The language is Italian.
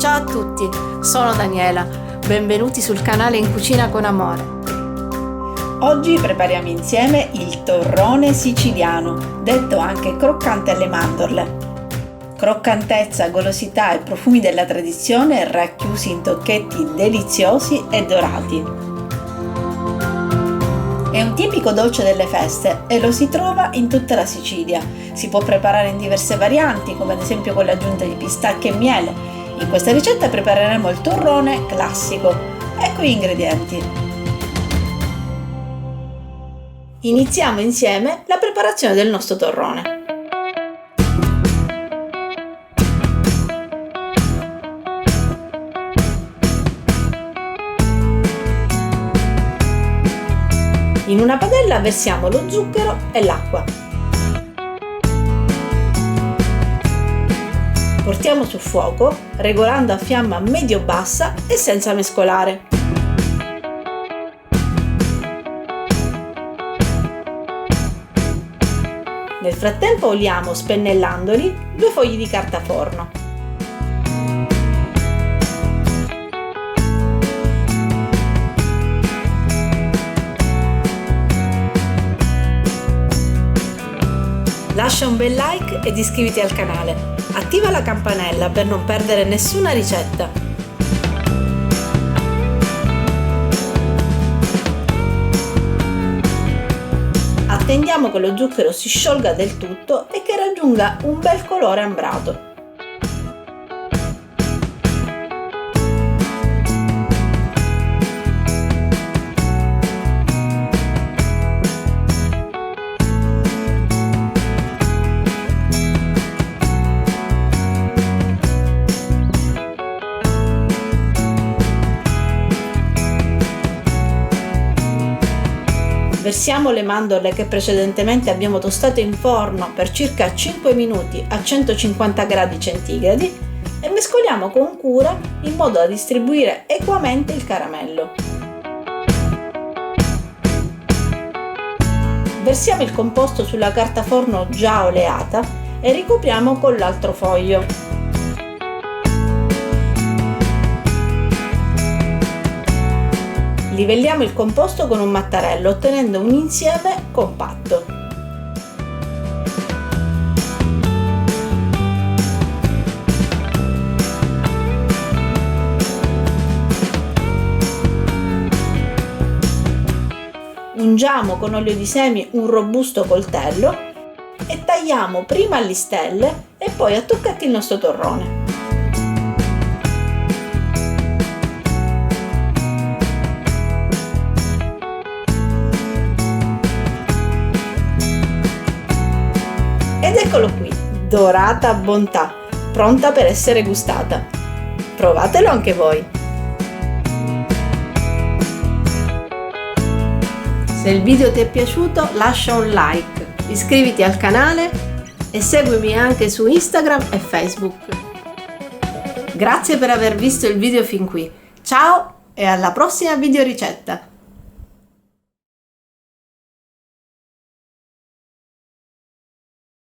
Ciao a tutti, sono Daniela, benvenuti sul canale In Cucina con Amore. Oggi prepariamo insieme il torrone siciliano, detto anche croccante alle mandorle. Croccantezza, golosità e profumi della tradizione racchiusi in tocchetti deliziosi e dorati. È un tipico dolce delle feste e lo si trova in tutta la Sicilia. Si può preparare in diverse varianti, come ad esempio con l'aggiunta di pistacchio e miele. In questa ricetta prepareremo il torrone classico. Ecco gli ingredienti. Iniziamo insieme la preparazione del nostro torrone. In una padella versiamo lo zucchero e l'acqua. Portiamo sul fuoco, regolando a fiamma medio-bassa e senza mescolare. Nel frattempo oliamo, spennellandoli, 2 fogli di carta forno. Lascia un bel like ed iscriviti al canale. Attiva la campanella per non perdere nessuna ricetta. Attendiamo che lo zucchero si sciolga del tutto e che raggiunga un bel colore ambrato. Versiamo le mandorle che precedentemente abbiamo tostato in forno per circa 5 minuti a 150 gradi centigradi e mescoliamo con cura in modo da distribuire equamente il caramello. Versiamo il composto sulla carta forno già oleata e ricopriamo con l'altro foglio. Livelliamo il composto con un mattarello ottenendo un insieme compatto. Ungiamo con olio di semi un robusto coltello e tagliamo prima a listelle e poi a tocchetti il nostro torrone. Ed eccolo qui, dorata a bontà, pronta per essere gustata. Provatelo anche voi! Se il video ti è piaciuto lascia un like, iscriviti al canale e seguimi anche su Instagram e Facebook. Grazie per aver visto il video fin qui, ciao e alla prossima video ricetta!